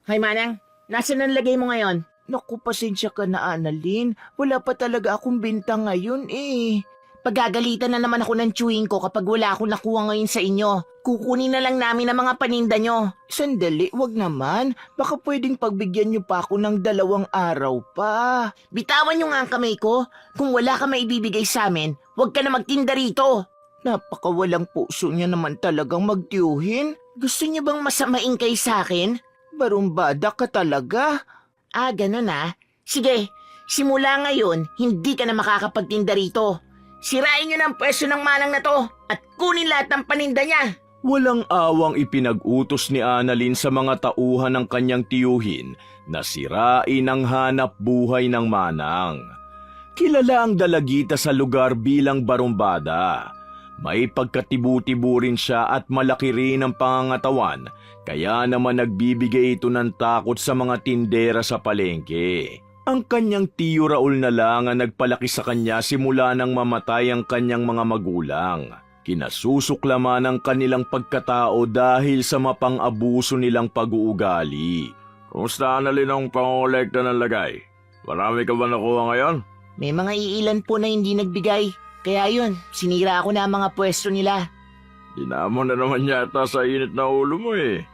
Hay Manang, nasaan ang lagay mo ngayon? Naku, pasensya ka na, Annalyn. Wala pa talaga akong binta ngayon eh. Pagagalitan na naman ako ng chewing ko kapag wala akong nakuha ngayon sa inyo. Kukunin na lang namin ang mga paninda nyo. Sandali, wag naman. Baka pwedeng pagbigyan niyo pa ako ng 2 araw pa. Bitawan nyo nga ang kamay ko. Kung wala ka maibibigay sa amin, huwag ka na magtinda rito. Napakawalang puso niya naman talagang magtiyuhin. Gusto niyo bang masamain kay sa akin? Barumbada ka talaga. Ah, ganun ah. Sige, simula ngayon, hindi ka na makakapagtinda rito. Sirain niyo na ang pwesto ng Manang na to at kunin lahat ng paninda niya. Walang awang ipinag-utos ni Annalyn sa mga tauhan ng kanyang tiyuhin na sirain ang hanap buhay ng Manang. Kilala ang dalagita sa lugar bilang barumbada. May pagkatibu-tibu rin siya at malaki rin ang pangangatawan, kaya naman nagbibigay ito ng takot sa mga tindera sa palengke. Ang kanyang tiyo Raul na lang ang nagpalaki sa kanya simula nang mamatay ang kanyang mga magulang. Kinasusuklaman ang kanilang pagkatao dahil sa mapang-abuso nilang pag-uugali. Kumusta na rin ang pangolekta ng lagay? Marami ka ba nakuha ngayon? May mga iilan po na hindi nagbigay. Kaya yun, sinira ako na ang mga pwesto nila. Dinamo na naman yata sa init na ulo mo eh.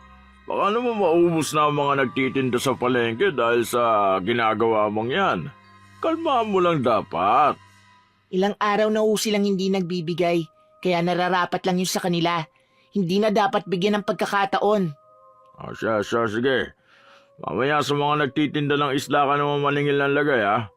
Baka naman maubos na ang mga nagtitinda sa palengke dahil sa ginagawa mong yan. Kalma mo lang dapat. Ilang araw na ho silang hindi nagbibigay, kaya nararapat lang yun sa kanila. Hindi na dapat bigyan ng pagkakataon. Siya, sige. Mamaya sa mga nagtitinda ng isla ka naman maningil ng lagay ha.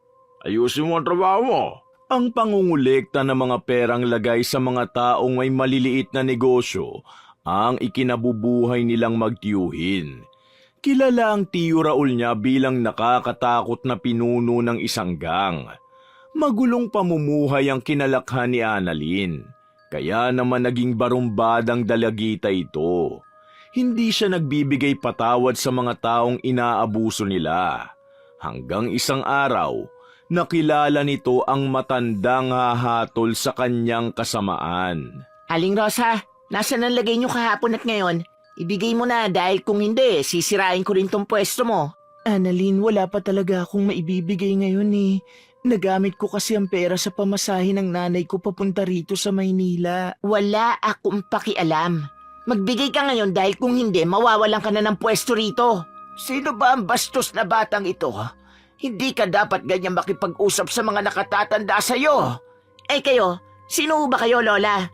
Ayusin mo ang trabaho mo. Ang pangungulekta ng mga perang lagay sa mga taong may maliliit na negosyo ang ikinabubuhay nilang magtiyuhin. Kilala ang tiyo Raul niya bilang nakakatakot na pinuno ng isang gang. Magulong pamumuhay ang kinalakhan ni Annalyn, kaya naman naging barumbadang dalagita ito. Hindi siya nagbibigay patawad sa mga taong inaabuso nila. Hanggang isang araw, nakilala nito ang matandang hahatol sa kanyang kasamaan. Aling Rosa, nasaan ang lagay nyo kahapon at ngayon? Ibigay mo na dahil kung hindi, sisirain ko rin tong pwesto mo. Annalyn, wala pa talaga akong maibibigay ngayon eh. Nagamit ko kasi ang pera sa pamasahe ng nanay ko papunta rito sa Maynila. Wala akong pakialam. Magbigay ka ngayon dahil kung hindi, mawawalan ka na ng pwesto rito. Sino ba ang bastos na batang ito ha? Hindi ka dapat ganyan makipag-usap sa mga nakatatanda sa'yo. Eh kayo, sino ba kayo, Lola?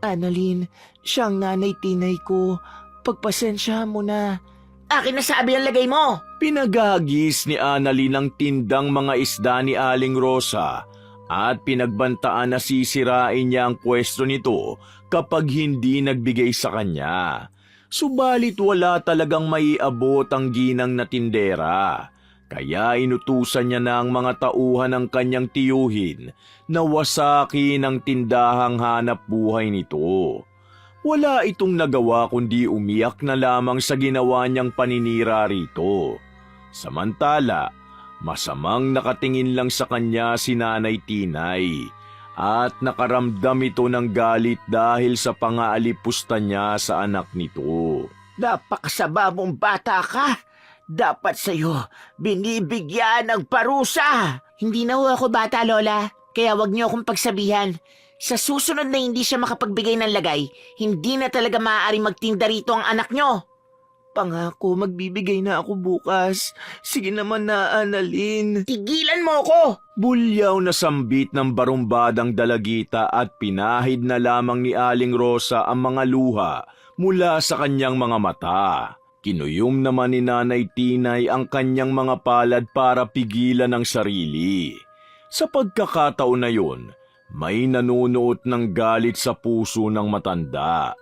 Annalyn, siya ang nanay-tinay ko. Pagpasensyahan mo na. Akin na sabi ang lagay mo. Pinagagis ni Annalyn ang tindang mga isda ni Aling Rosa at pinagbantaan na sisirain niya ang pwesto nito kapag hindi nagbigay sa kanya. Subalit wala talagang maiabot ang ginang na tindera. Kaya inutusan niya na ang mga tauhan ng kanyang tiyuhin na wasakin ang tindahang hanap buhay nito. Wala itong nagawa kundi umiyak na lamang sa ginawa niyang paninira rito. Samantala, masamang nakatingin lang sa kanya si Nanay Tinay at nakaramdam ito ng galit dahil sa pangaalipusta niya sa anak nito. Napakasama mong bata ka. Dapat sa'yo, binibigyan ng parusa. Hindi na ho ako bata, Lola. Kaya wag niyo akong pagsabihan. Sa susunod na hindi siya makapagbigay ng lagay, hindi na talaga maaaring magtinda rito ang anak niyo. Pangako, magbibigay na ako bukas. Sige naman na, Annalyn. Tigilan mo ko! Bulyaw na sambit ng barumbadang dalagita at pinahid na lamang ni Aling Rosa ang mga luha mula sa kanyang mga mata. Kinuyom naman ni Nanay Tinay ang kanyang mga palad para pigilan ang sarili. Sa pagkakataon na yun, may nanunuot ng galit sa puso ng matanda.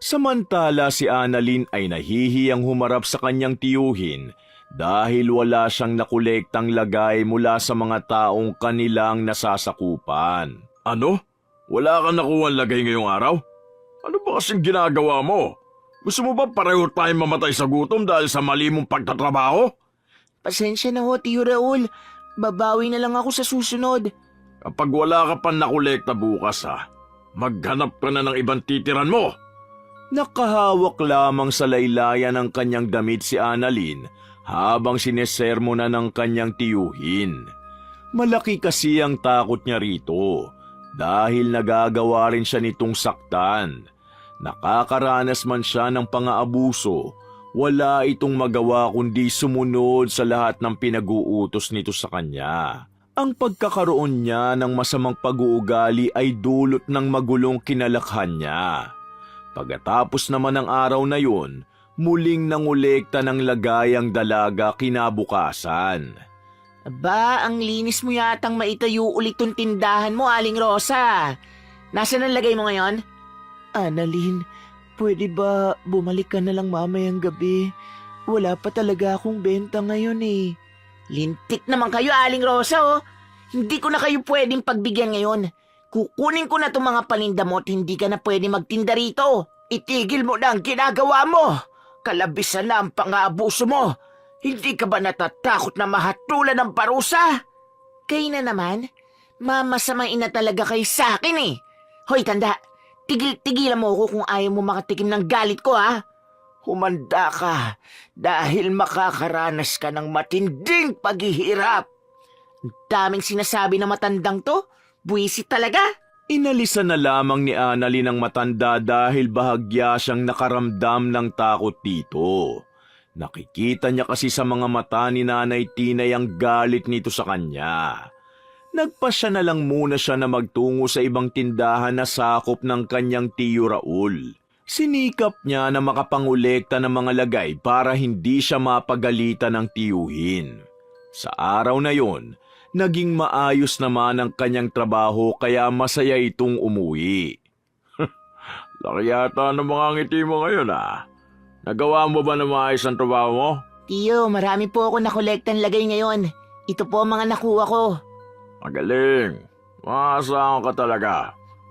Samantala si Annalyn ay nahihiyang humarap sa kanyang tiyuhin dahil wala siyang nakolektang lagay mula sa mga taong kanilang nasasakupan. Ano? Wala kang nakuha lagay ngayong araw? Ano ba kasing ginagawa mo? Gusto mo ba pareho tayong mamatay sa gutom dahil sa mali mong pagtatrabaho? Pasensya na ho, Tiyo Raul. Babawi na lang ako sa susunod. Kapag wala ka pa nakolekta bukas maghanap ka na ng ibang titiran mo. Nakahawak lamang sa laylayan ng kanyang damit si Annalyn habang sinesermonan ng kanyang tiyuhin. Malaki kasi ang takot niya rito dahil nagagawa rin siya nitong saktan. Nakakaranas man siya ng pang-aabuso, wala itong magawa kundi sumunod sa lahat ng pinag-uutos nito sa kanya. Ang pagkakaroon niya ng masamang pag-uugali ay dulot ng magulong kinalakhan niya. Pagkatapos naman ng araw na yun, muling nangolekta ng lagay ang dalaga kinabukasan. Aba, ang linis mo yatang maitayo ulit tong tindahan mo, Aling Rosa. Nasaan ang lagay mo ngayon? Annalyn, pwede ba bumalik ka na lang mamayang gabi? Wala pa talaga akong benta ngayon eh. Lintik naman kayo, Aling Rosa, oh. Hindi ko na kayo pwedeng pagbigyan ngayon. Kukunin ko na itong mga paninda mo at hindi ka na pwede magtinda rito. Itigil mo na ang ginagawa mo. Kalabisan na ang pang-aabuso mo. Hindi ka ba natatakot na mahatulan ng parusa? Kayo na naman, mamasamain na talaga kayo sa akin eh. Hoy, tanda, tigil-tigilan mo ako kung ayaw mo makatikim ng galit ko, ha? Humanda ka dahil makakaranas ka ng matinding paghihirap. Ang daming sinasabi na matandang to, buwisit talaga. Inalisan na lamang ni Annalyn ang matanda dahil bahagya siyang nakaramdam ng takot dito. Nakikita niya kasi sa mga mata ni Nanay Tinay ang galit nito sa kanya. Nagpasya na lang muna siya na magtungo sa ibang tindahan na sakop ng kanyang tiyo Raul. Sinikap niya na makapangolekta ng mga lagay para hindi siya mapagalitan ng tiyuhin. Sa araw na yon, naging maayos naman ang kanyang trabaho kaya masaya itong umuwi. Laki yata ng mga ngiti mo ngayon ah. Nagawa mo ba na maayos ang trabaho mo? Tiyo, marami po ako nakolektan lagay ngayon. Ito po ang mga nakuha ko. Magaling. Maasahan ka talaga.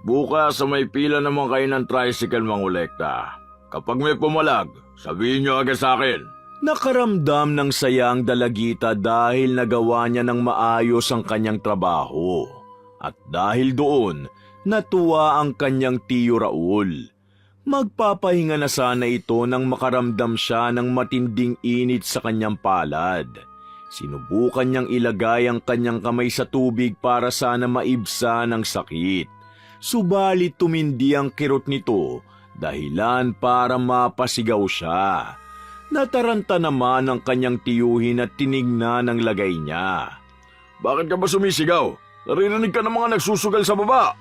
Bukas sa may pila naman kayo ng tricycle mangolekta. Kapag may pumalag, sabihin niyo agad sa akin. Nakaramdam ng saya ang dalagita dahil nagawa niya ng maayos ang kanyang trabaho. At dahil doon, natuwa ang kanyang tiyo Raul. Magpapahinga na sana ito nang makaramdam siya ng matinding init sa kanyang palad. Sinubukan niyang ilagay ang kanyang kamay sa tubig para sana maibsa ng sakit. Subalit tumindi ang kirot nito, dahilan para mapasigaw siya. Nataranta naman ang kanyang tiyuhin at tinignan ang lagay niya. Bakit ka ba sumisigaw? Narinig ka ng mga nagsusugal sa baba.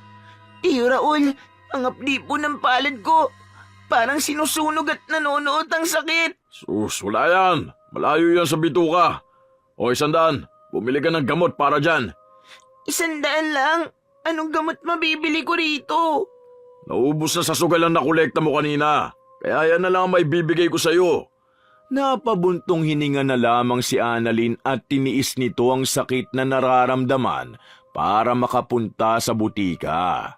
Tiyo Raul, ang apdi po ng palad ko. Parang sinusunog at nanonood ang sakit. Sus, wala yan. Malayo yan sa bituka. O 100, bumili ka ng gamot para dyan. 100 lang? Anong gamot mabibili ko rito? Naubos na sa sugal ang nakolekta mo kanina. Kaya yan na lang ang may bibigay ko sa'yo. Napabuntong hininga na lamang si Annalyn at tiniis nito ang sakit na nararamdaman para makapunta sa butika.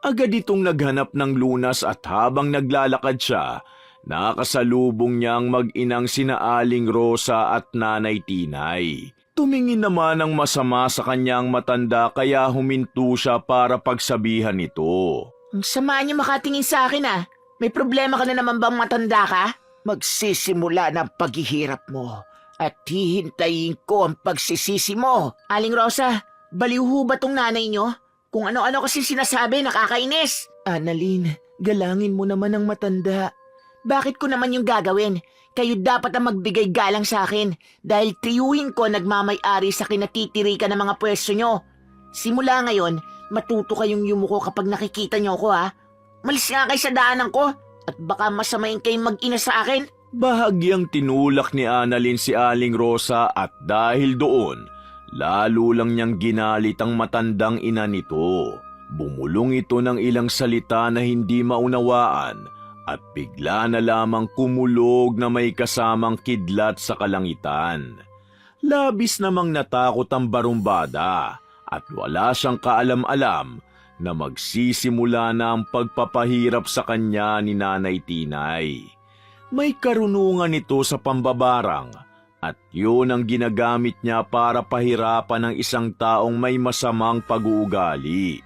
Agad itong naghanap ng lunas at habang naglalakad siya, nakasalubong niyang mag-inang sina Aling Rosa at Nanay Tinay. Tumingin naman ang masama sa kanyang matanda kaya huminto siya para pagsabihan ito. Ang sama niyo makatingin sa akin ah. May problema ka na naman bang matanda ka? Magsisimula ng paghihirap mo at hihintayin ko ang pagsisisi mo. Aling Rosa, baliw ho ba tong nanay niyo? Kung ano-ano kasi sinasabi, nakakainis. Annalyn, galangin mo naman ang matanda. Bakit ko naman yung gagawin? Kayo dapat ang magbigay galang sa akin dahil tiyuhin ko nagmamay-ari sa kinatitirikan ng mga pwesto nyo. Simula ngayon, matuto kayong yumuko kapag nakikita nyo ako ha. Malis nga kayo sa daanan ko at baka masamain kayong mag-ina sa akin. Bahagyang tinulak ni Annalyn si Aling Rosa at dahil doon, lalo lang niyang ginalit ang matandang ina nito. Bumulong ito ng ilang salita na hindi maunawaan at bigla na lamang kumulog na may kasamang kidlat sa kalangitan. Labis namang natakot ang barumbada at wala siyang kaalam-alam na magsisimula na ang pagpapahirap sa kanya ni Nanay Tinay. May karunungan ito sa pambabarang at yun ang ginagamit niya para pahirapan ng isang taong may masamang pag-uugali.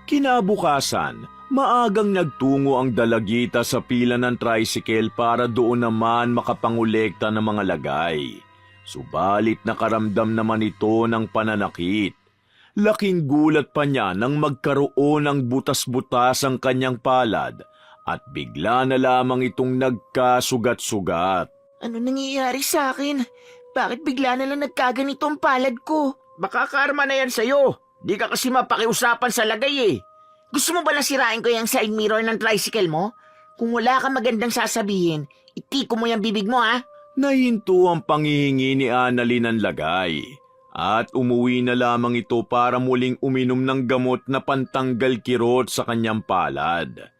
Kinabukasan, Maagang nagtungo ang dalagita sa pila ng tricycle para doon naman makapangolekta ng mga lagay. Subalit nakaramdam naman ito ng pananakit. Laking gulat pa niya nang magkaroon ng butas-butas ang kanyang palad at bigla na lamang itong nagkasugat-sugat. Ano nangyayari sa akin? Bakit bigla na lang nagkaganito ang palad ko? Baka karma na yan sa'yo. Di ka kasi mapakiusapan sa lagay eh. Gusto mo ba nasirain ko yung side mirror ng tricycle mo? Kung wala kang magandang sasabihin, itiko mo yung bibig mo ha? Nahinto ang panghihingi ni Annalyn ng lagay at umuwi na lamang ito para muling uminom ng gamot na pantanggal kirot sa kanyang palad.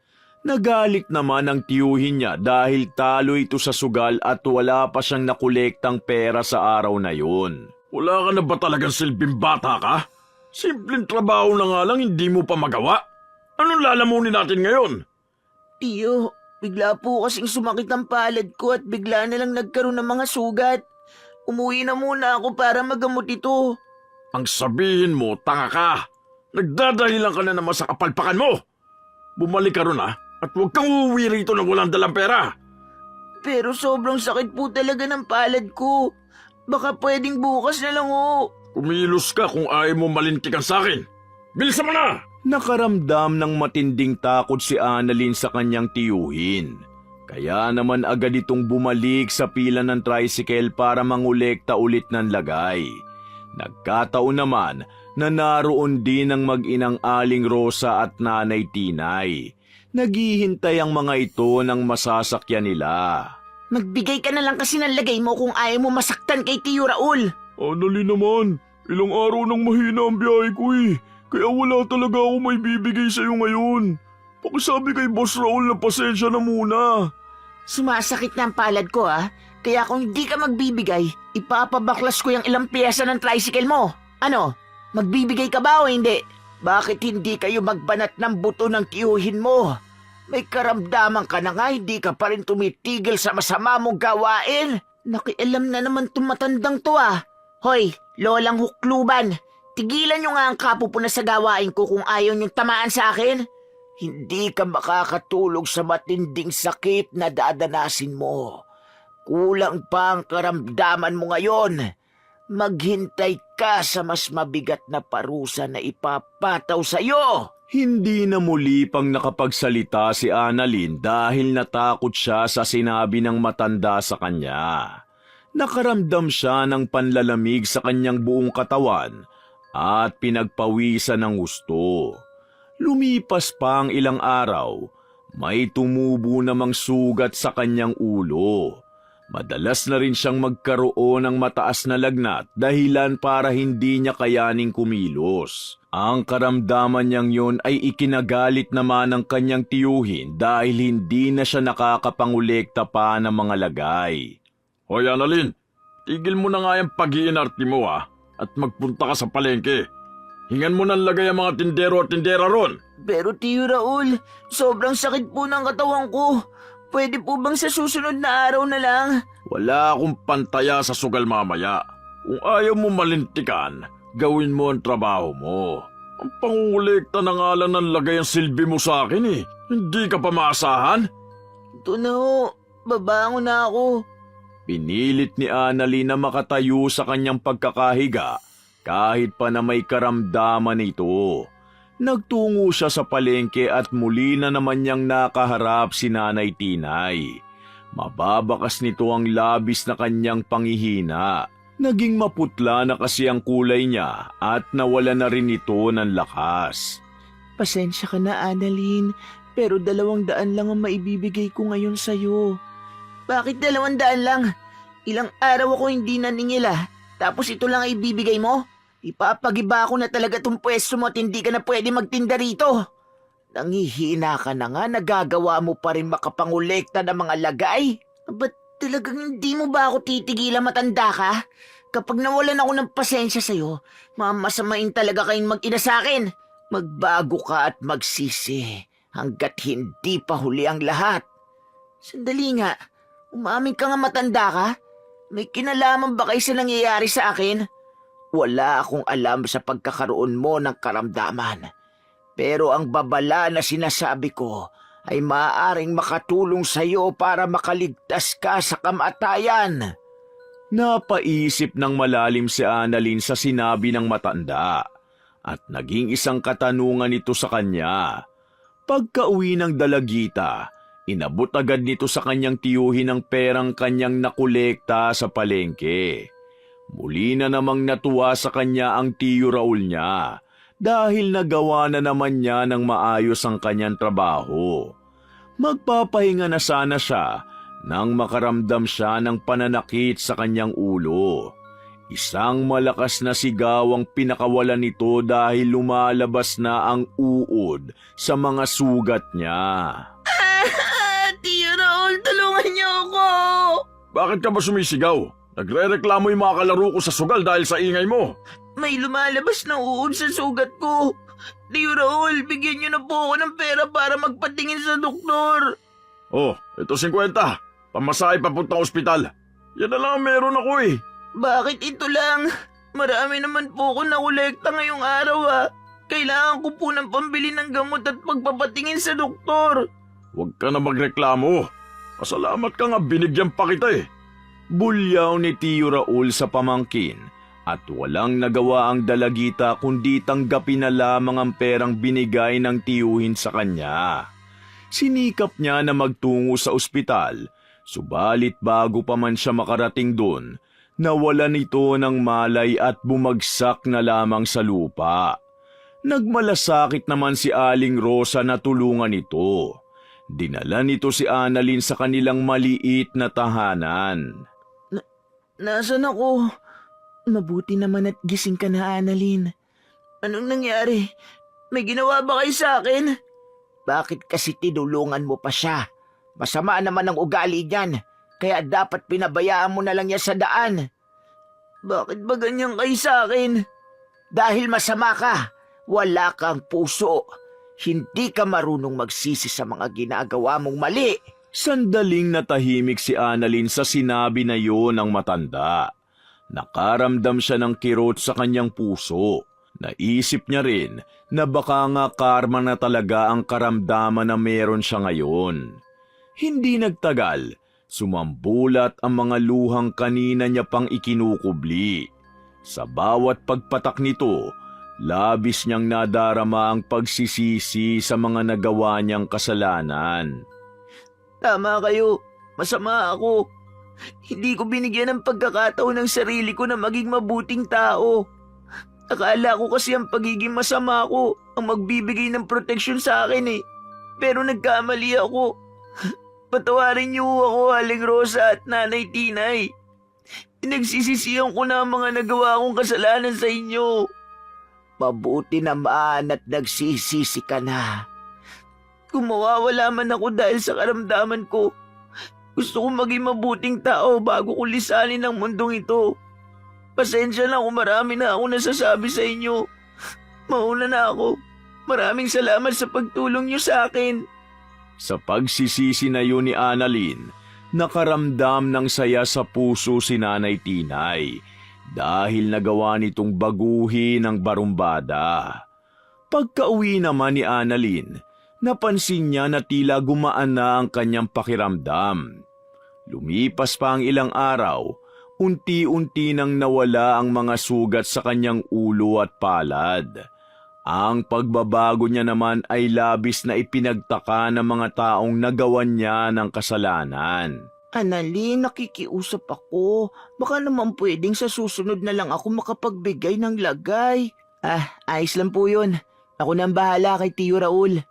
Nagalit naman ang tiyuhin niya dahil talo ito sa sugal at wala pa siyang nakolektang pera sa araw na yun. Wala ka na ba talagang silbing bata ka? Simpleng trabaho na nga lang hindi mo pa magawa. Anong lalamunin natin ngayon? Tiyo, bigla po kasing sumakit ang palad ko at bigla na lang nagkaroon ng mga sugat. Umuwi na muna ako para magamot ito. Ang sabihin mo, tanga ka. Nagdadahilan ka na naman sa kapalpakan mo. Bumalik ka ron at huwag kang uuwi rito nang walang dalang pera. Pero sobrang sakit po talaga ng palad ko. Baka pwedeng bukas na lang o. Kumilos ka kung ayaw mo malintikan sa akin. Bilisan mo na! Nakaramdam ng matinding takot si Annalyn sa kanyang tiyuhin. Kaya naman agad itong bumalik sa pila ng tricycle para mangolekta ulit ng lagay. Nagkataon naman na naroon din ang mag-inang Aling Rosa at Nanay Tinay. Naghihintay ang mga ito ng masasakyan nila. Magbigay ka na lang kasi ng lagay mo kung ayaw mo masaktan kay Tiyo Raul. Annalyn naman, ilang araw nang mahina ang biyahe ko eh. Kaya wala talaga ako may bibigay sa'yo ngayon. Pakisabi kay Boss Raul na pasensya na muna. Sumasakit na ang palad ko Kaya kung hindi ka magbibigay, ipapabaklas ko yung ilang piyesa ng tricycle mo. Ano? Magbibigay ka ba o hindi? Bakit hindi kayo magbanat ng buto ng tiyuhin mo? May karamdaman ka na nga, hindi ka pa rin tumitigil sa masama mong gawain. Nakialam na naman tumatandang to Hoy, lolang hukluban. Tigilan nyo nga ang kapupuna sa gawain ko kung ayaw nyong tamaan sa akin. Hindi ka makakatulog sa matinding sakit na dadanasin mo. Kulang pa ang karamdaman mo ngayon. Maghintay ka sa mas mabigat na parusa na ipapataw sa'yo. Hindi na muli pang nakapagsalita si Annalyn dahil natakot siya sa sinabi ng matanda sa kanya. Nakaramdam siya ng panlalamig sa kanyang buong katawan at pinagpawisan ng gusto. Lumipas pa ang ilang araw, may tumubo namang sugat sa kanyang ulo. Madalas na rin siyang magkaroon ng mataas na lagnat dahilan para hindi niya kayaning kumilos. Ang karamdaman niyang yun ay ikinagalit naman ng kanyang tiyuhin dahil hindi na siya nakakapangolekta pa ng mga lagay. Hoy Annalyn, tigil mo na nga yung pag-iinarte mo at magpunta ka sa palengke. Hingan mo ng lagay ang mga tindero at tindera ron. Pero Tiyo Raul, sobrang sakit po ng katawan ko. Pwede po bang sa susunod na araw na lang? Wala akong pantaya sa sugal mamaya. Kung ayaw mo malintikan, gawin mo ang trabaho mo. Ang pangungulekta na nga lang ng lagay ang silbi mo sa akin eh. Hindi ka pa maasahan? Ito na ho, babangon na ako. Pinilit ni Annalyn na makatayo sa kanyang pagkakahiga kahit pa na may karamdaman ito. Nagtungo siya sa palengke at muli na naman niyang nakaharap si Nanay Tinay. Mababakas nito ang labis na kanyang panghihina. Naging maputla na kasi ang kulay niya at nawala na rin ito ng lakas. Pasensya ka na, Annalyn, pero 200 lang ang maibibigay ko ngayon sa'yo. Bakit 200 lang? Ilang araw ako hindi naningil Tapos ito lang ay ibibigay mo? Ipapagiba ko na talaga tong pwesto mo at hindi ka na pwede magtinda rito. Nangihina ka na nga, nagagawa mo pa rin makapangolekta ng mga lagay. Ba't talagang hindi mo ba ako titigilan matanda ka? Kapag nawalan ako ng pasensya sa'yo, mamasamain talaga kayong mag-ina sa akin. Magbago ka at magsisi hanggat hindi pa huli ang lahat. Sandali nga, umamin ka nga matanda ka? May kinalaman ba kayo sa nangyayari sa akin? Wala akong alam sa pagkakaroon mo ng karamdaman. Pero ang babala na sinasabi ko ay maaaring makatulong sa iyo para makaligtas ka sa kamatayan. Napaisip ng malalim si Annalyn sa sinabi ng matanda at naging isang katanungan ito sa kanya. Pagka-uwi ng dalagita, inabot agad nito sa kanyang tiyuhin ang perang kanyang nakolekta sa palengke. Muli na namang natuwa sa kanya ang tiyo Raul niya dahil nagawa na naman niya ng maayos ang kanyang trabaho. Magpapahinga na sana siya nang makaramdam siya ng pananakit sa kanyang ulo. Isang malakas na sigaw ang pinakawalan nito dahil lumalabas na ang uod sa mga sugat niya. Tiyo Raul, tulungan niyo ako! Bakit ka ba sumisigaw? Nagre-reklamo yung mga kalaro ko sa sugal dahil sa ingay mo. May lumalabas na uod sa sugat ko. Tiyo Raul, bigyan niyo na po ako ng pera para magpatingin sa doktor. Oh, ito 50. Pamasahe papuntang ospital. Yan na lang ang meron ako eh. Bakit ito lang? Marami naman po ako nakolekta ngayong araw Kailangan ko po ng pambili ng gamot at pagpapatingin sa doktor. Huwag ka na magreklamo. Pasalamat ka nga binigyan pa kita eh. Bulyaw ni Tiyo Raul sa pamangkin at walang nagawa ang dalagita kundi tanggapin na lamang ang perang binigay ng tiyuhin sa kanya. Sinikap niya na magtungo sa ospital, subalit bago pa man siya makarating doon, nawalan ito ng malay at bumagsak na lamang sa lupa. Nagmalasakit naman si Aling Rosa na tulungan ito. Dinala nito si Annalyn sa kanilang maliit na tahanan. Nasaan ako? Mabuti naman at gising ka na, Annalyn. Anong nangyari? May ginawa ba kayo sa akin? Bakit kasi tinulungan mo pa siya? Masama naman ang ugali niyan, kaya dapat pinabayaan mo na lang niya sa daan. Bakit ba ganyan kayo sa akin? Dahil masama ka, wala kang puso. Hindi ka marunong magsisi sa mga ginagawa mong mali. Sandaling natahimik si Annalyn sa sinabi na yon ng matanda. Nakaramdam siya ng kirot sa kanyang puso. Naisip niya rin na baka nga karma na talaga ang karamdaman na meron siya ngayon. Hindi nagtagal, sumambulat ang mga luhang kanina niya pang ikinukubli. Sa bawat pagpatak nito, labis niyang nadarama ang pagsisisi sa mga nagawa niyang kasalanan. Tama kayo, masama ako. Hindi ko binigyan ng pagkakataon ng sarili ko na maging mabuting tao. Akala ko kasi ang pagiging masama ko ang magbibigay ng proteksyon sa akin Pero nagkamali ako. Patawarin niyo ako, Aling Rosa at Nanay Tinay. Pinagsisisihan ko na ang mga nagawa kong kasalanan sa inyo. Mabuti naman at nagsisisi ka na. Kung mawawala man ako dahil sa karamdaman ko, gusto kong maging mabuting tao bago ko lisanin ang mundong ito. Pasensya na kung marami na ako nasasabi sa inyo. Mauna na ako. Maraming salamat sa pagtulong niyo sa akin. Sa pagsisisi na yun ni Annalyn, nakaramdam ng saya sa puso si Nanay Tinay dahil nagawa nitong baguhin ang barumbada. Pagka-uwi naman ni Annalyn, napansin niya na tila gumaan na ang kanyang pakiramdam. Lumipas pa ang ilang araw, unti-unti nang nawala ang mga sugat sa kanyang ulo at palad. Ang pagbabago niya naman ay labis na ipinagtaka ng mga taong nagawan niya ng kasalanan. Annalyn, nakikiusap ako. Baka naman pwedeng sa susunod na lang ako makapagbigay ng lagay. Ayos lang po yun. Ako na ang bahala kay Tiyo Raul.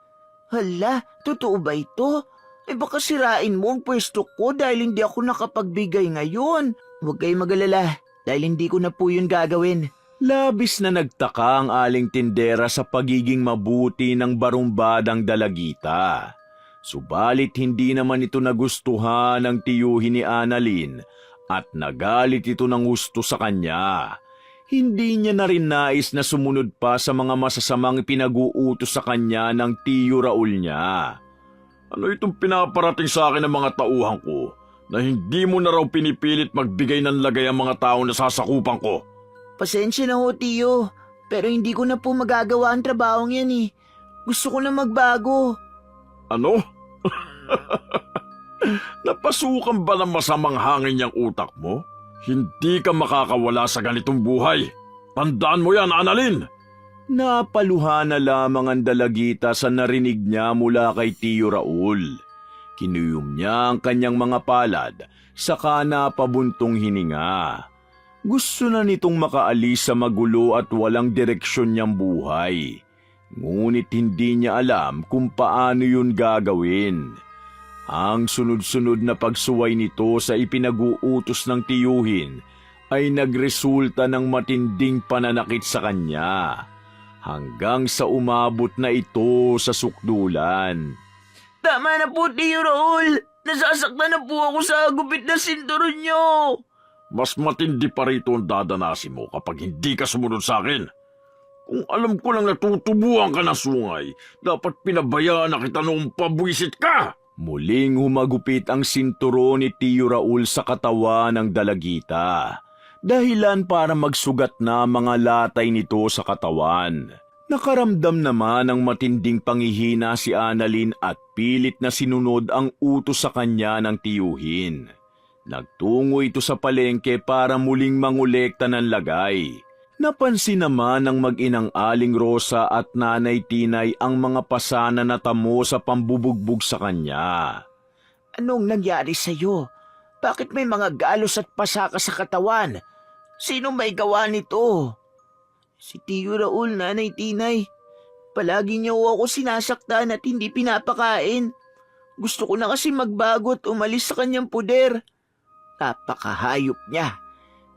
Hala, totoo ba ito? Baka sirain mo ang pwesto ko dahil hindi ako nakapagbigay ngayon. Huwag kayong mag-alala dahil hindi ko na po yun gagawin. Labis na nagtaka ang aling tindera sa pagiging mabuti ng barumbadang dalagita. Subalit hindi naman ito nagustuhan ng tiyuhin ni Annalyn at nagalit ito ng gusto sa kanya. Hindi niya na rin nais na sumunod pa sa mga masasamang pinag-uutos sa kanya ng tiyo Raul niya. Ano itong pinaparating sa akin ng mga tauhan ko na hindi mo na raw pinipilit magbigay ng lagay ang mga taong nasasakupan ko? Pasensya na ho, Tiyo. Pero hindi ko na po magagawa ang trabahong yan Gusto ko na magbago. Ano? Napasukan ba ng masamang hangin yung utak mo? Hindi ka makakawala sa ganitong buhay. Tandaan mo yan, Annalyn! Napaluha na lamang ang dalagita sa narinig niya mula kay Tiyo Raul. Kinuyom niya ang kanyang mga palad, saka napabuntong hininga. Gusto na nitong makaalis sa magulo at walang direksyon niyang buhay. Ngunit hindi niya alam kung paano yun gagawin. Ang sunod-sunod na pagsuway nito sa ipinag-uutos ng tiyuhin ay nagresulta ng matinding pananakit sa kanya, hanggang sa umabot na ito sa sukdulan. Tama na po, Tiyo Raul. Nasasaktan na po ako sa gupit na sinturon niyo. Mas matindi pa rito ang dadanasin mo kapag hindi ka sumunod sa akin. Kung alam ko lang natutubuhan ka ng sungay, dapat pinabayaan na kita noong pabwisit ka! Muling humagupit ang sinturon ni Tiyo Raul sa katawan ng dalagita, dahilan para magsugat na mga latay nito sa katawan. Nakaramdam naman ng matinding pangihina si Annalyn at pilit na sinunod ang utos sa kanya ng tiyuhin. Nagtungo ito sa palengke para muling mangolekta ng lagay. Napansin naman ng mag-inang Aling Rosa at Nanay Tinay ang mga pasana na tamo sa pambubugbog sa kanya. Anong nangyari sa'yo? Bakit may mga galos at pasa ka sa katawan? Sino may gawa nito? Si Tiyo Raul, Nanay Tinay. Palagi niya ako sinasaktan at hindi pinapakain. Gusto ko na kasi magbago at umalis sa kanyang puder. Napakahayop niya.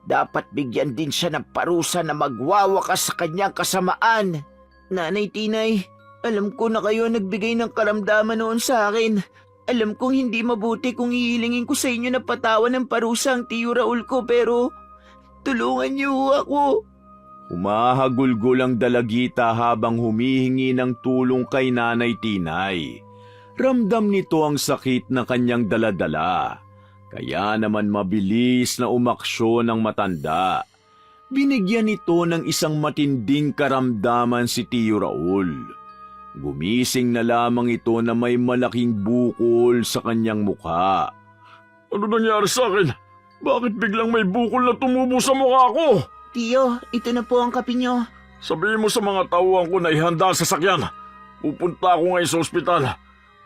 Dapat bigyan din siya ng parusa na magwawakas sa kanyang kasamaan. Nanay Tinay, alam ko na kayo nagbigay ng karamdaman noon sa akin. Alam kong hindi mabuti kung hihilingin ko sa inyo na patawan ng parusa ang Tiyo Raul ko, pero tulungan niyo ako. Humahagulgol ang dalagita habang humihingi ng tulong kay Nanay Tinay. Ramdam nito ang sakit na kanyang daladala. Kaya naman mabilis na umaksyon ng matanda. Binigyan nito ng isang matinding karamdaman si Tiyo Raul. Gumising na lamang ito na may malaking bukol sa kanyang mukha. Ano nangyari sa akin? Bakit biglang may bukol na tumubo sa mukha ko? Tiyo, ito na po ang kape niyo. Sabihin mo sa mga tauhan ko na ihanda sa sasakyan. Pupunta ako ngayon sa ospital.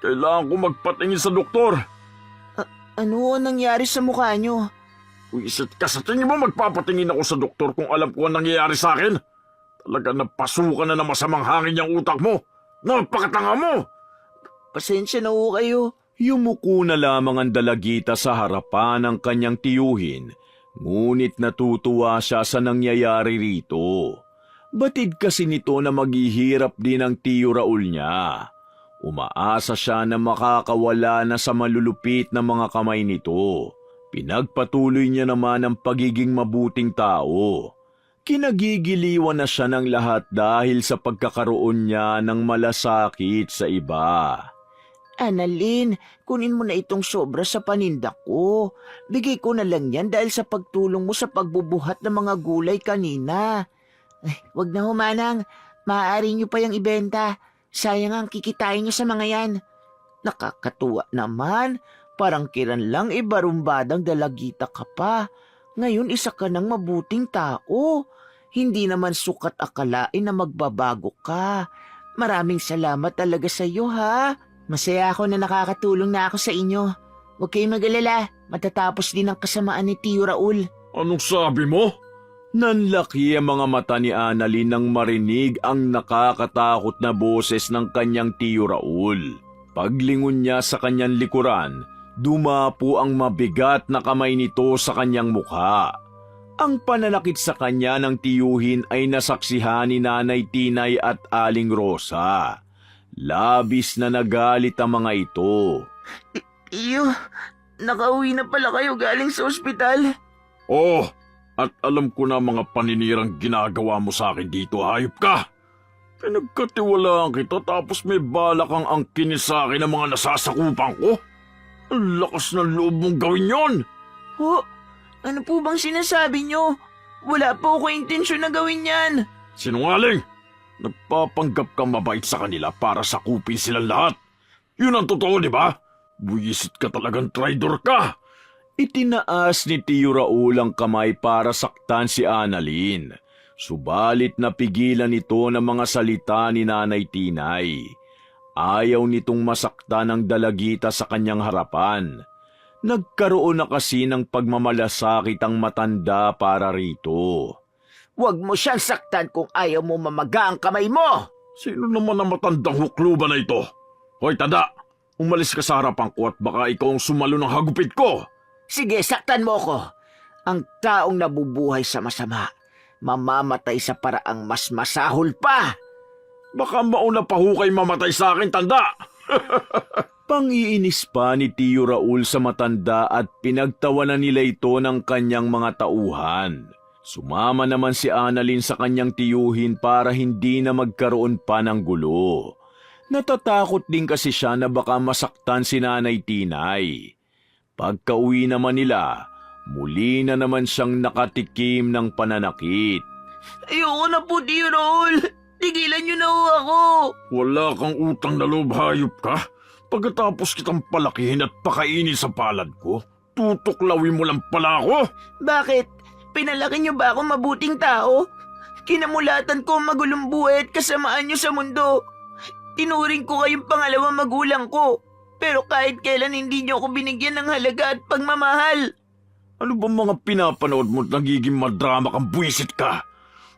Kailangan ko magpatingin sa doktor. Ano ang nangyari sa mukha niyo? Wisit ka, sa tingin mo magpapatingin ako sa doktor kung alam ko ang nangyayari sa akin? Talaga napasukan na ng masamang hangin yung utak mo. Napakatanga mo! Pasensya na ho kayo. Yumuko na lamang ang dalagita sa harapan ng kanyang tiyuhin, ngunit natutuwa siya sa nangyayari rito. Batid kasi nito na maghihirap din ang Tiyo Raul niya. Umaasa siya na makakawala na sa malulupit na mga kamay nito. Pinagpatuloy niya naman ang pagiging mabuting tao. Kinagigiliwan na siya ng lahat dahil sa pagkakaroon niya ng malasakit sa iba. Annalyn, kunin mo na itong sobra sa paninda ko. Bigay ko na lang yan dahil sa pagtulong mo sa pagbubuhat ng mga gulay kanina. Ay, wag na humanang. Maaari nyo pa yung ibenta. Sayang ang kikitain nyo sa mga yan. Nakakatuwa naman. Parang kiran lang barumbadang dalagita ka pa. Ngayon isa ka ng mabuting tao. Hindi naman sukat akalain na magbabago ka. Maraming salamat talaga sa iyo, ha? Masaya ako na nakakatulong na ako sa inyo. Huwag kayong mag-alala. Matatapos din ang kasamaan ni Tiyo Raul. Anong sabi mo? Nanlaki ang mga mata ni Annalyn nang marinig ang nakakatakot na boses ng kanyang Tiyo Raul. Paglingon niya sa kanyang likuran, dumapo ang mabigat na kamay nito sa kanyang mukha. Ang pananakit sa kanya ng tiyuhin ay nasaksihan ni Nanay Tinay at Aling Rosa. Labis na nagalit ang mga ito. Tiyo, nakauwi na pala kayo galing sa ospital. Oh, at alam ko na mga paninirang ginagawa mo sa akin dito, hayop ka! Pinagkatiwalaan kita tapos may balak kang angkinin sa akin ang mga nasasakupan ko? Ang lakas ng loob mong gawin yon! Ho, ano po bang sinasabi nyo? Wala po ako intensyon na gawin yan. Sinungaling! Nagpapanggap kang mabait sa kanila para sakupin silang lahat. Yun ang totoo, di ba? Buwisit ka talagang traitor ka. Itinaas ni Tio Raul ang kamay para saktan si Annalyn. Subalit napigilan ito ng mga salita ni Nanay Tinay. Ayaw nitong masaktan ang dalagita sa kanyang harapan. Nagkaroon na kasi ng pagmamalasakit ang matanda para rito. Huwag mo siyang saktan kung ayaw mo mamaga ang kamay mo! Sino naman ang matandang hukluban na ito? Hoy, tanda! Umalis ka sa harapan ko at baka ikaw ang sumalo ng hagupit ko! Sige, saktan mo ko. Ang taong nabubuhay sa masama, mamamatay sa paraang mas masahol pa. Baka mauna pa ho kayo mamatay sa akin, tanda! Pangiinis pa ni Tio Raul sa matanda at pinagtawanan nila ito ng kanyang mga tauhan. Sumama naman si Annalyn sa kanyang tiyuhin para hindi na magkaroon pa ng gulo. Natatakot din kasi siya na baka masaktan si Nanay Tinay. Pagka-uwi naman nila, muli na naman siyang nakatikim ng pananakit. Ayoko na po, Tio Raul. Tigilan niyo na ho ako. Wala kang utang na loob, hayop ka. Pagkatapos kitang palakihin at pakainin sa palad ko, tutuklawin mo lang pala ako. Bakit? Pinalaki niyo ba ako mabuting tao? Kinamulatan ko ang magulong buhay at kasamaan niyo sa mundo. Tinuring ko kayong pangalawang magulang ko. Pero kahit kailan hindi niyo ako binigyan ng halaga at pagmamahal. Ano ba mga pinapanood mo at nagiging madrama kang buwisit ka?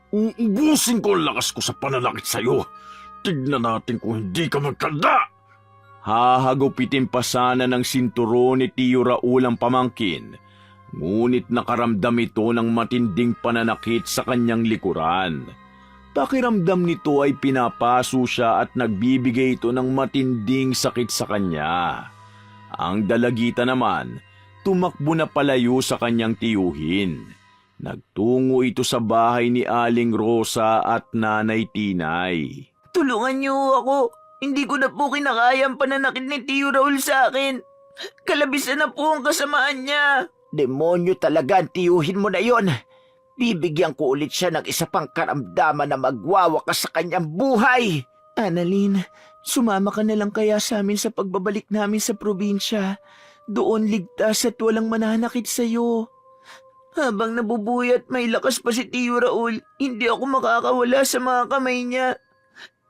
Uubusin ko ang lakas ko sa pananakit sa'yo. Tignan natin kung hindi ka magkanda. Hahagupitin pa sana ng sinturon ni Tio Raul ang pamangkin, ngunit nakaramdam ito ng matinding pananakit sa kanyang likuran. Pakiramdam nito ay pinapaso siya at nagbibigay ito ng matinding sakit sa kanya. Ang dalagita naman, tumakbo na palayo sa kanyang tiyuhin. Nagtungo ito sa bahay ni Aling Rosa at Nanay Tinay. Tulungan niyo ako. Hindi ko na po kinakaya ang pananakit ni Tio Raul sa akin. Kalabisan na po ang kasamaan niya. Demonyo talaga ang tiyuhin mo na yon. Bibigyan ko ulit siya ng isa pang karamdaman na magwawakas sa kanyang buhay. Annalyn, sumama ka na lang kaya sa amin sa pagbabalik namin sa probinsya. Doon ligtas at walang mananakit sa'yo. Habang nabubuhay at may lakas pa si Tio Raul, hindi ako makakawala sa mga kamay niya.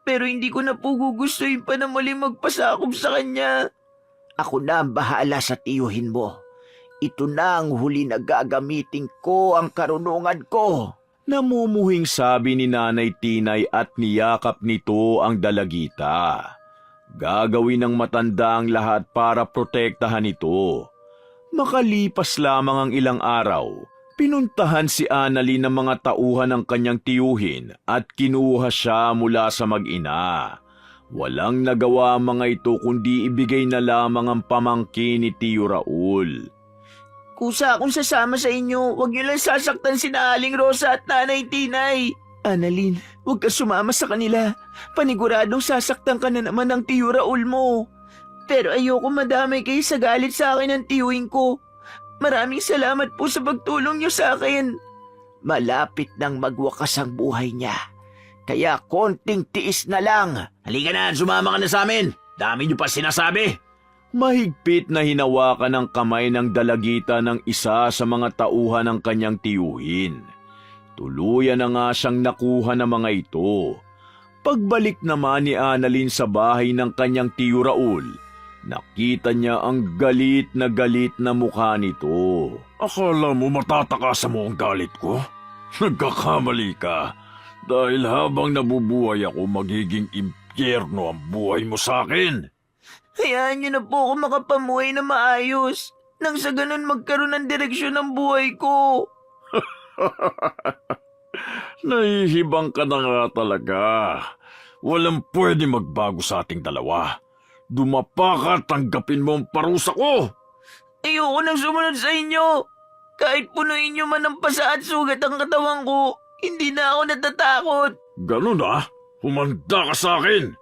Pero hindi ko na po gugustuhin pa na muling magpasakop sa kanya. Ako na ang bahala sa tiyuhin mo. Ito na ang huli na gagamitin ko ang karunungan ko. Namumuhing sabi ni Nanay Tinay at niyakap nito ang dalagita. Gagawin ng matanda ang lahat para protektahan ito. Makalipas lamang ang ilang araw, pinuntahan si Annalyn ng mga tauhan ng kanyang tiyuhin at kinuha siya mula sa mag-ina. Walang nagawa ang mga ito kundi ibigay na lamang ang pamangkin ni Tio Raul. Kusa akong sasama sa inyo, huwag niyo lang sasaktan si Aling Rosa at Nanay Tinay. Annalyn, huwag ka sumama sa kanila. Paniguradong sasaktan ka na naman ng Tio Raul mo. Pero ayoko madamay kayo sa galit sa akin ng tiyuhin ko. Maraming salamat po sa pagtulong niyo sa akin. Malapit nang magwakas ang buhay niya. Kaya konting tiis na lang. Halika na, sumama ka na sa amin. Dami niyo pa sinasabi. Mahigpit na hinawakan ng kamay ng dalagita ng isa sa mga tauhan ng kanyang tiyuhin. Tuluyan na nga siyang nakuha ng mga ito. Pagbalik naman ni Annalyn sa bahay ng kanyang Tio Raul, nakita niya ang galit na mukha nito. Akala mo matatakasan mo ang galit ko? Nagkakamali ka. Dahil habang nabubuhay ako, magiging impyerno ang buhay mo sa akin. Hayaan niyo na po ako makapamuhay na maayos. Nang sa ganun magkaroon ng direksyon ng buhay ko. Nahihibang ka na nga talaga. Walang pwede magbago sa ating dalawa. Dumapa ka, tanggapin mo ang parusa ko. Ayoko nang sumunod sa inyo. Kahit punuin niyo man ng pasa at sugat ang katawan ko, hindi na ako natatakot. Ganun ah, humanda ka sa akin.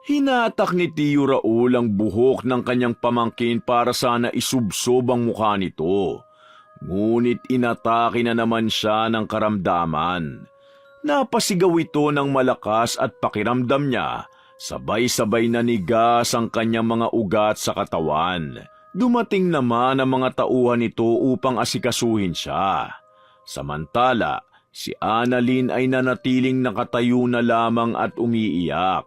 Hinatak ni Tio Raul ang buhok ng kanyang pamangkin para sana isubsob ang mukha nito. Ngunit inatake na naman siya ng karamdaman. Napasigaw ito ng malakas at pakiramdam niya, sabay-sabay nanigas ang kanyang mga ugat sa katawan. Dumating naman ang mga tauhan nito upang asikasuhin siya. Samantala, si Annalyn ay nanatiling nakatayo na lamang at umiiyak.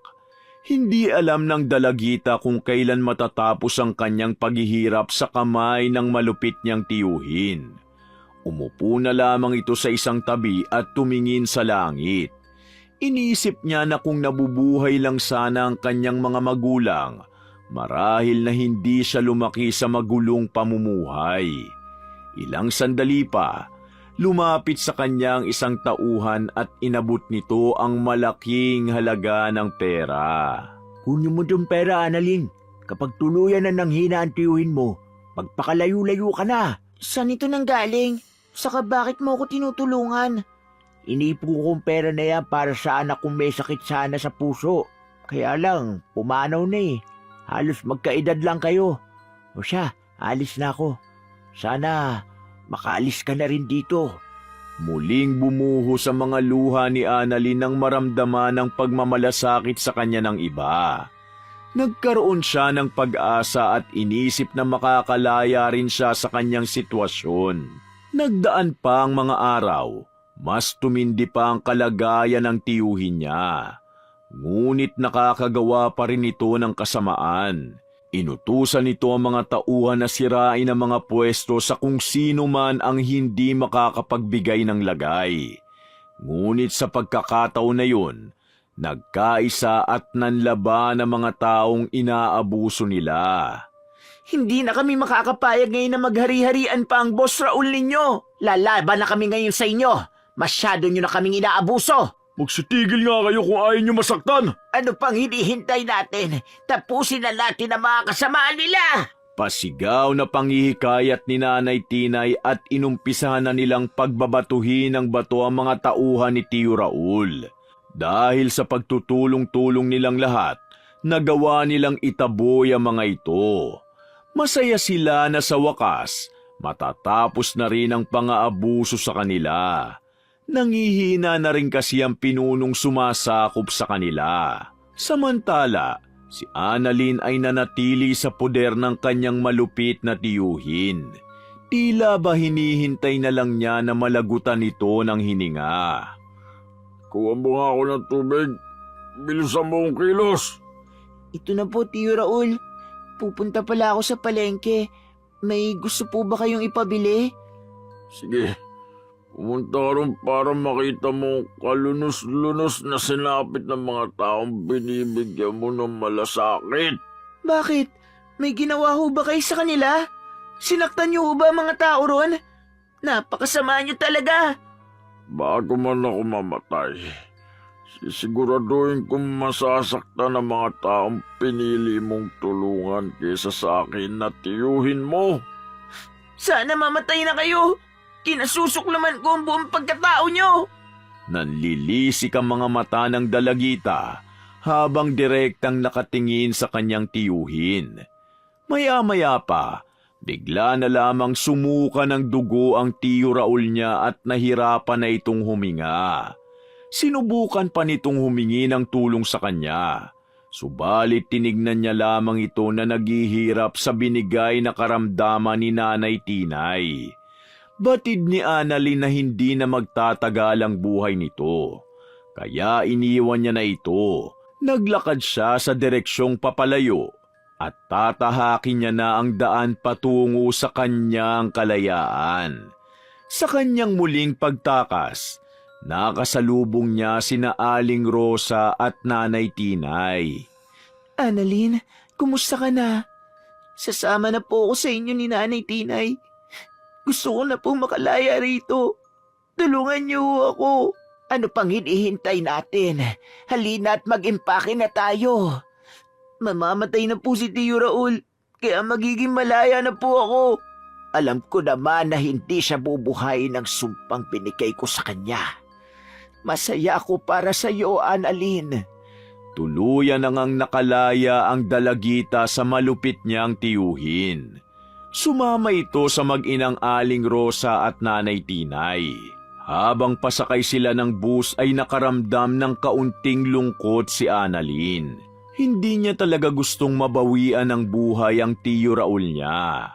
Hindi alam ng dalagita kung kailan matatapos ang kanyang paghihirap sa kamay ng malupit niyang tiyuhin. Umupo na lamang ito sa isang tabi at tumingin sa langit. Iniisip niya na kung nabubuhay lang sana ang kanyang mga magulang, marahil na hindi siya lumaki sa magulong pamumuhay. Ilang sandali pa, lumapit sa kanyang isang tauhan at inabot nito ang malaking halaga ng pera. Kunin mo yung pera, Annalyn. Kapag tuluyan na nang hina ang tiyuhin mo, magpakalayo-layo ka na. Saan ito nang galing? Saka bakit mo ako tinutulungan? Inipo kong pera na yan para sa anak kong may sakit sana sa puso. Kaya lang, pumanaw na eh. Halos magkaedad lang kayo. O siya, alis na ako. Sana makaalis ka na rin dito. Muling bumuho sa mga luha ni Annalyn nang maramdaman ang pagmamalasakit sa kanya ng iba. Nagkaroon siya ng pag-asa at inisip na makakalaya rin siya sa kanyang sitwasyon. Nagdaan pa ang mga araw, mas tumindi pa ang kalagayan ng tiyuhin niya. Ngunit nakakagawa pa rin ito ng kasamaan. Inutusan nito ang mga tauhan na sirain ang mga pwesto sa kung sino man ang hindi makakapagbigay ng lagay. Ngunit sa pagkakataon na yun, nagkaisa at nanlaban ang mga taong inaabuso nila. Hindi na kami makakapayag ngayon na maghari-harian pa ang Boss Raul ninyo. Lalaban na kami ngayon sa inyo. Masyado nyo na kaming inaabuso. Magsitigil nga kayo kung ayaw nyo masaktan. Ano pang hinihintay natin? Tapusin na natin ang mga kasamaan nila. Pasigaw na panghihikayat ni Nanay Tinay at inumpisahan na nilang pagbabatuhin ng bato ang mga tauhan ni Tiyo Raul. Dahil sa pagtutulong-tulong nilang lahat, nagawa nilang itaboy ang mga ito. Masaya sila na sa wakas, matatapos na rin ang pang-aabuso sa kanila. Nangihina na rin kasi ang pinunong sumasakop sa kanila. Samantala, si Annalyn ay nanatili sa poder ng kanyang malupit na tiyuhin. Tila ba hinihintay na lang niya na malagutan ito ng hininga. Kuha mo nga ako ng tubig. Bilisan mo ang kilos. Ito na po, Tiyo Raul. Pupunta pala ako sa palengke. May gusto po ba kayong ipabili? Sige, pumunta ka rin para makita mo kalunos-lunos na sinapit ng mga taong binibigyan mo ng malasakit. Bakit? May ginawa ho ba kayo sa kanila? Sinaktan niyo ho ba ang mga tao ron? Napakasama niyo talaga. Bago man ako mamatay, sisiguraduhin kong masasaktan ang mga taong pinili mong tulungan kaysa sa akin na tiyuhin mo. Sana mamatay na kayo. Kinasusuklaman ko ang buong pagkatao niyo. Nanlilisik ang mga mata ng dalagita habang direktang nakatingin sa kanyang tiyuhin. Maya-maya pa, bigla na lamang sumuka ng dugo ang Tiyo Raul niya at nahirapan na itong huminga. Sinubukan pa nitong humingi ng tulong sa kanya. Subalit tinignan niya lamang ito na naghihirap sa binigay na karamdaman ni Nanay Tinay. Batid ni Annalyn na hindi na magtatagal ang buhay nito. Kaya iniwan niya na ito. Naglakad siya sa direksyong papalayo at tatahakin niya na ang daan patungo sa kanyang kalayaan. Sa kanyang muling pagtakas, nakasalubong niya sina Aling Rosa at Nanay Tinay. Annalyn, kumusta ka na? Sasama na po ako sa inyo ni Nanay Tinay. Gusto ko na po makalaya rito. Tulungan niyo ako. Ano pang hinihintay natin? Halina at mag-impake na tayo. Mamamatay na po si Tiyo Raul, kaya magiging malaya na po ako. Alam ko naman na hindi siya bubuhayin ng sumpang binigay ko sa kanya. Masaya ako para sa iyo, Annalyn. Tuluyan na ngang nakalaya ang dalagita sa malupit niyang tiyuhin. Sumama ito sa mag-inang Aling Rosa at Nanay Tinay. Habang pasakay sila ng bus ay nakaramdam ng kaunting lungkot si Annalyn. Hindi niya talaga gustong mabawian ng buhay ang tiyo Raul niya.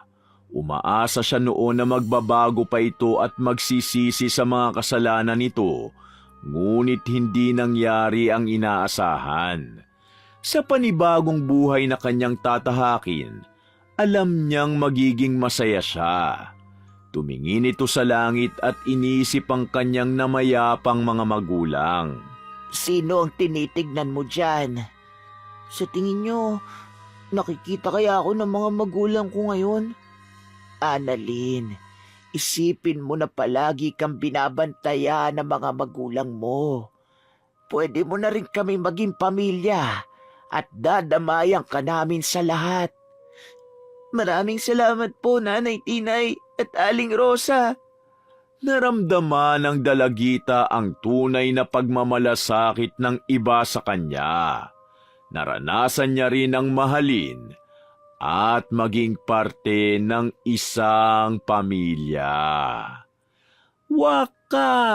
Umaasa siya noon na magbabago pa ito at magsisisi sa mga kasalanan nito, ngunit hindi nangyari ang inaasahan. Sa panibagong buhay na kanyang tatahakin, alam niyang magiging masaya siya. Tumingin ito sa langit at iniisip ang kanyang namayapang mga magulang. Sino ang tinitignan mo dyan? Sa tingin nyo, nakikita kaya ako ng mga magulang ko ngayon? Annalyn, isipin mo na palagi kang binabantayan ng mga magulang mo. Pwede mo na rin kami maging pamilya at dadamayan ka namin sa lahat. Maraming salamat po, Nanay Tinay at Aling Rosa. Naramdaman ng dalagita ang tunay na pagmamalasakit ng iba sa kanya. Naranasan niya rin ang mahalin at maging parte ng isang pamilya. Wakas!